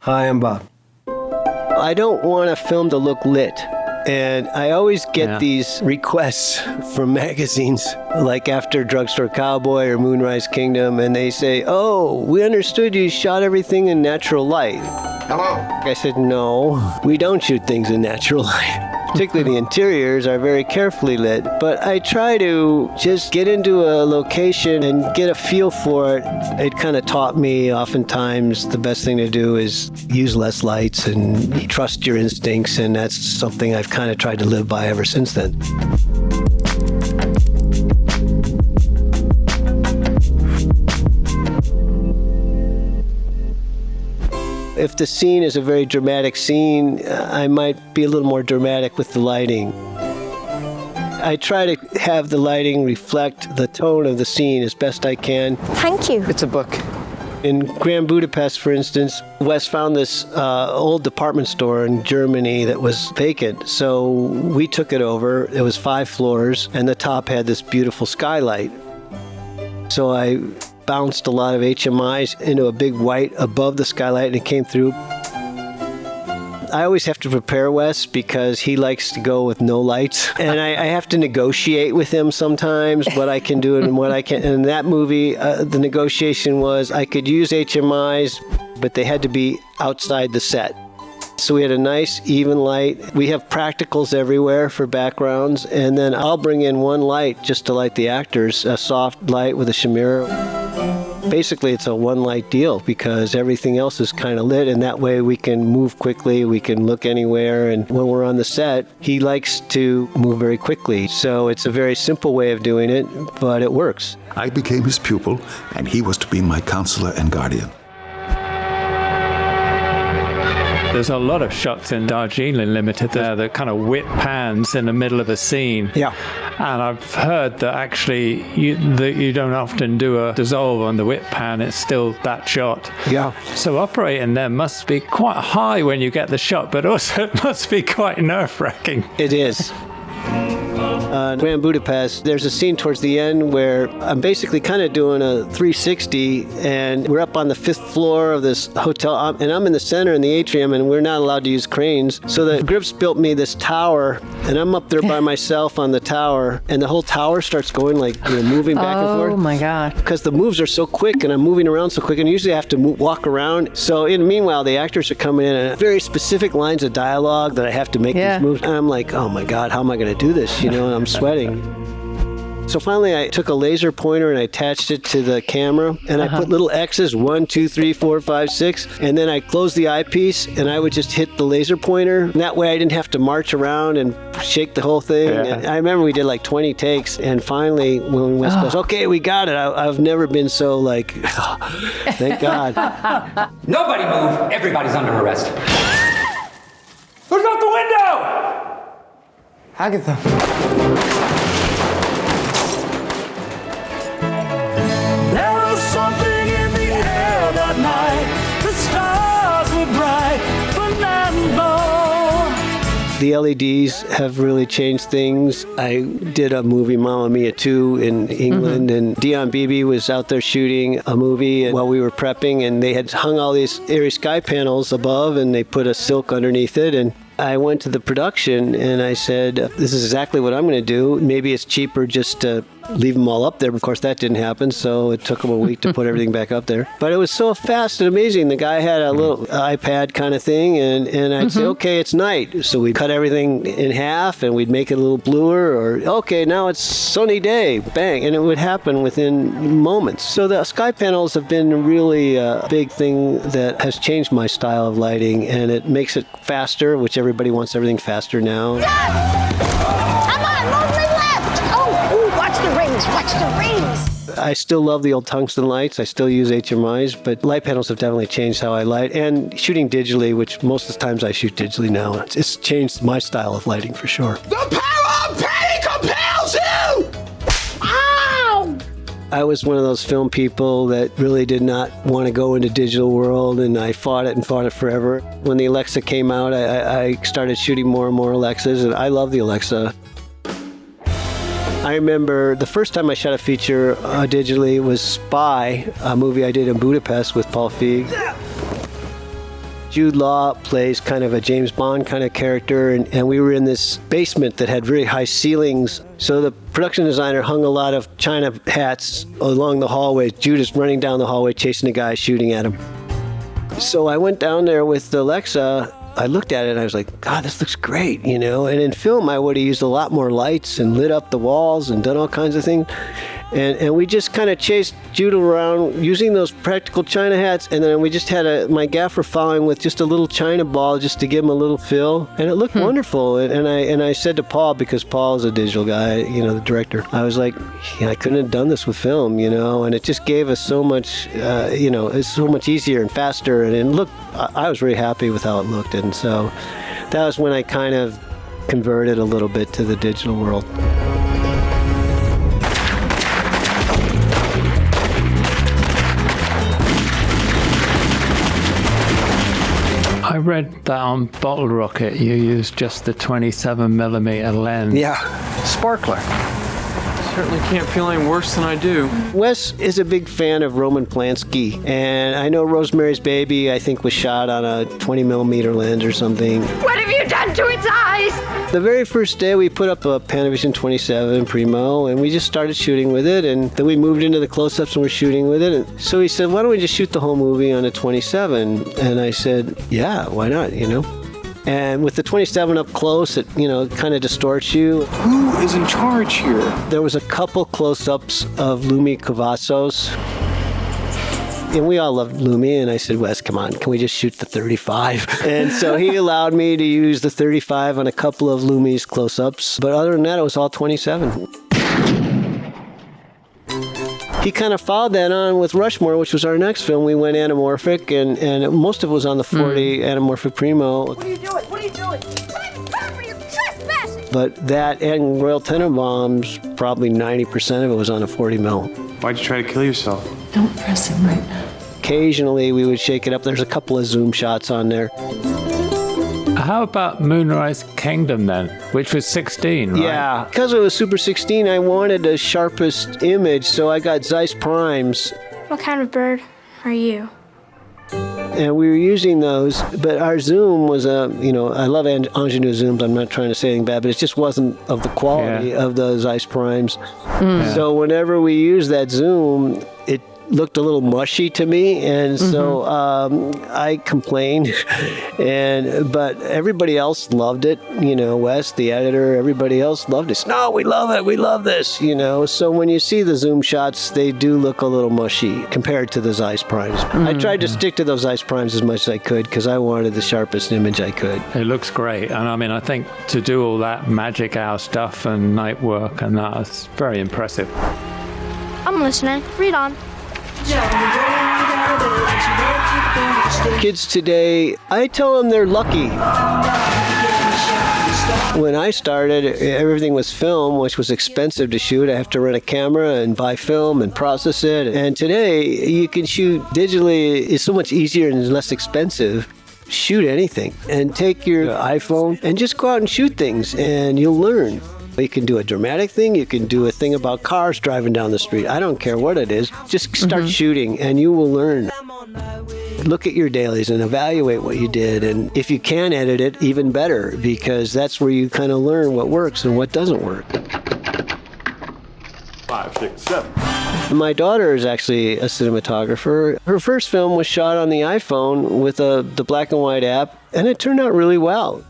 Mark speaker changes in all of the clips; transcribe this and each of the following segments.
Speaker 1: Hi, I'm Bob. I don't want a film to look lit. And I always get these requests from magazines, like after Drugstore Cowboy or Moonrise Kingdom, and they say, "Oh, we understood you shot everything in natural light."
Speaker 2: Hello.
Speaker 1: I said, "No, we don't shoot things in natural light." Particularly the interiors are very carefully lit, but I try to just get into a location and get a feel for it. It kind of taught me oftentimes the best thing to do is use less lights and trust your instincts, and that's something I've kind of tried to live by ever since then. If the scene is a very dramatic scene, I might be a little more dramatic with the lighting. I try to have the lighting reflect the tone of the scene as best I can.
Speaker 3: Thank you.
Speaker 4: It's a book.
Speaker 1: In Grand Budapest, for instance, Wes found this old department store in Germany that was vacant. So we took it over. It was 5 floors, and the top had this beautiful skylight. So I bounced a lot of HMIs into a big white above the skylight, and it came through. I always have to prepare Wes because he likes to go with no lights, and I have to negotiate with him sometimes what I can do and what I can't. And in that movie, the negotiation was I could use HMIs, but they had to be outside the set. So we had a nice, even light. We have practicals everywhere for backgrounds, and then I'll bring in one light just to light the actors, a soft light with a chimera. Basically, it's a one-light deal because everything else is kind of lit, and that way we can move quickly, we can look anywhere, and when we're on the set, he likes to move very quickly. So it's a very simple way of doing it, but it works.
Speaker 2: I became his pupil, and he was to be my counselor and guardian.
Speaker 5: There's a lot of shots in Darjeeling Limited there that kind of whip pans in the middle of a scene.
Speaker 1: Yeah.
Speaker 5: And I've heard that actually you don't often do a dissolve on the whip pan. It's still that shot.
Speaker 1: Yeah.
Speaker 5: So operating there must be quite high when you get the shot, but also it must be quite nerve-wracking.
Speaker 1: It is. Grand Budapest, there's a scene towards the end where I'm basically kind of doing a 360, and we're up on the 5th floor of this hotel, and I'm in the center in the atrium, and we're not allowed to use cranes. So the Grips built me this tower, and I'm up there by myself on the tower, and the whole tower starts going like, moving back and forth.
Speaker 3: Oh my God.
Speaker 1: Because the moves are so quick, and I'm moving around so quick, and usually I have to walk around. So meanwhile, the actors are coming in, and very specific lines of dialogue that I have to make these moves. And I'm like, oh my God, how am I going to do this? And I'm sweating. So finally, I took a laser pointer and I attached it to the camera, and I put little X's, 1, 2, 3, 4, 5, 6, and then I closed the eyepiece, and I would just hit the laser pointer. And that way, I didn't have to march around and shake the whole thing. Yeah. I remember we did like 20 takes, and finally, when Wes goes, "Okay, we got it," I've never been so like, thank God.
Speaker 6: Nobody move. Everybody's under arrest. Who's out the window?
Speaker 4: Agatha.
Speaker 7: There was something in the air that night. The stars were bright. Fernando.
Speaker 1: The LEDs have really changed things. I did a movie, Mamma Mia 2, in England, and Dion Beebe was out there shooting a movie while we were prepping, and they had hung all these airy sky panels above, and they put a silk underneath it, and I went to the production and I said, this is exactly what I'm going to do. Maybe it's cheaper just to leave them all up there. Of course, that didn't happen, so it took them a week to put everything back up there. But it was so fast and amazing. The guy had a little iPad kind of thing, and I'd say, okay, it's night. So we'd cut everything in half, and we'd make it a little bluer, or, okay, now it's sunny day, bang. And it would happen within moments. So the sky panels have been really a big thing that has changed my style of lighting, and it makes it faster, which everybody wants everything faster now.
Speaker 3: Come on, move left. Oh, watch the rings. Watch the rings.
Speaker 1: I still love the old tungsten lights. I still use HMIs, but light panels have definitely changed how I light. And shooting digitally, which most of the times I shoot digitally now, it's changed my style of lighting for sure.
Speaker 7: The power of pain compels you! Ow!
Speaker 1: I was one of those film people that really did not want to go into digital world, and I fought it forever. When the Alexa came out, I started shooting more and more Alexas, and I love the Alexa. I remember the first time I shot a feature digitally was Spy, a movie I did in Budapest with Paul Feig. Jude Law plays kind of a James Bond kind of character, and we were in this basement that had very high ceilings. So the production designer hung a lot of China hats along the hallway. Jude is running down the hallway, chasing a guy, shooting at him. So I went down there with Alexa. I looked at it and I was like, God, this looks great, you know? And in film, I would have used a lot more lights and lit up the walls and done all kinds of things. And we just kind of chased Jude around using those practical China hats. And then we just had my gaffer following with just a little China ball just to give him a little fill. And it looked wonderful. And I said to Paul, because Paul is a digital guy, you know, the director, I was like, yeah, I couldn't have done this with film, you know? And it just gave us so much, you know, it's so much easier and faster. And it looked, I was very happy with how it looked. And so that was when I kind of converted a little bit to the digital world.
Speaker 5: I read that on Bottle Rocket you used just the 27mm lens.
Speaker 8: Yeah, sparkler. Certainly can't feel any worse than I do.
Speaker 1: Wes is a big fan of Roman Polanski, and I know Rosemary's Baby, I think, was shot on a 20mm lens or something.
Speaker 3: What have you done to its eyes?
Speaker 1: The very first day we put up a Panavision 27 Primo, and we just started shooting with it, and then we moved into the close-ups and we're shooting with it. And so he said, why don't we just shoot the whole movie on a 27? And I said, yeah, why not, you know? And with the 27 up close, it, you know, kind of distorts you.
Speaker 8: Who is in charge here?
Speaker 1: There was a couple close-ups of Lumi Cavazos. And we all loved Lumi, and I said, Wes, come on, can we just shoot the 35? And so he allowed me to use the 35 on a couple of Lumi's close-ups. But other than that, it was all 27. He kind of followed that on with Rushmore, which was our next film. We went anamorphic, and most of it was on the 40 anamorphic Primo.
Speaker 3: What are you doing? What are you doing? Private property, you're trespassing!
Speaker 1: But that and Royal Tenenbaums, probably 90% of it was on a 40mm.
Speaker 8: Why'd you try to kill yourself?
Speaker 9: Don't press him right now.
Speaker 1: Occasionally, we would shake it up. There's a couple of zoom shots on there.
Speaker 5: How about Moonrise Kingdom then, which was 16, right?
Speaker 1: Yeah, because it was Super 16, I wanted the sharpest image, so I got Zeiss primes.
Speaker 10: What kind of bird are you?
Speaker 1: And we were using those, but our zoom was you know, I love ingenue zooms. I'm not trying to say anything bad, but it just wasn't of the quality of the Zeiss primes. So whenever we used that zoom, it looked a little mushy to me, and so I complained, but everybody else loved it. You know, Wes, the editor, everybody else loved it. No, we love it. We love this. You know, so when you see the zoom shots, they do look a little mushy compared to the Zeiss primes. I tried to stick to those Zeiss primes as much as I could because I wanted the sharpest image I could.
Speaker 5: It looks great, and I mean, I think to do all that magic hour stuff and night work and that's very impressive.
Speaker 10: I'm listening. Read on.
Speaker 1: Kids today, I tell them they're lucky. When I started, everything was film, which was expensive to shoot. I have to rent a camera and buy film and process it. And today, you can shoot digitally. It's so much easier and less expensive. Shoot anything and take your iPhone and just go out and shoot things, and you'll learn. You can do a dramatic thing. You can do a thing about cars driving down the street. I don't care what it is. Just start shooting and you will learn. Look at your dailies and evaluate what you did. And if you can edit it, even better, because that's where you kind of learn what works and what doesn't work.
Speaker 11: 5, 6, 7.
Speaker 1: My daughter is actually a cinematographer. Her first film was shot on the iPhone with the black and white app, and it turned out really well.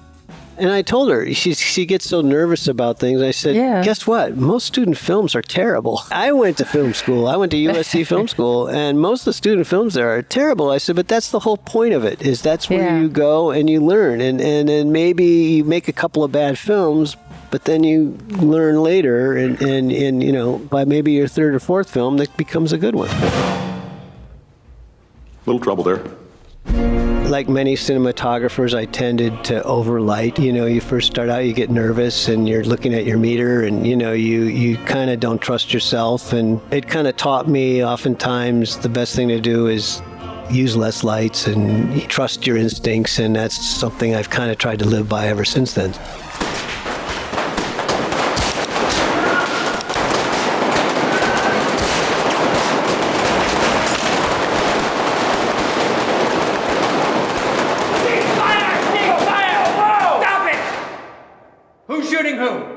Speaker 1: And I told her, she gets so nervous about things. I said, guess what? Most student films are terrible. I went to film school. I went to USC Film School, and most of the student films there are terrible. I said, but that's the whole point of it, is that's where you go and you learn. And then maybe you make a couple of bad films, but then you learn later, and you know, by maybe your third or fourth film, that becomes a good one.
Speaker 11: Little trouble there.
Speaker 1: Like many cinematographers, I tended to overlight. You know, you first start out, you get nervous and you're looking at your meter and, you know, you kind of don't trust yourself. And it kind of taught me oftentimes the best thing to do is use less lights and trust your instincts. And that's something I've kind of tried to live by ever since then.
Speaker 6: Who's shooting who?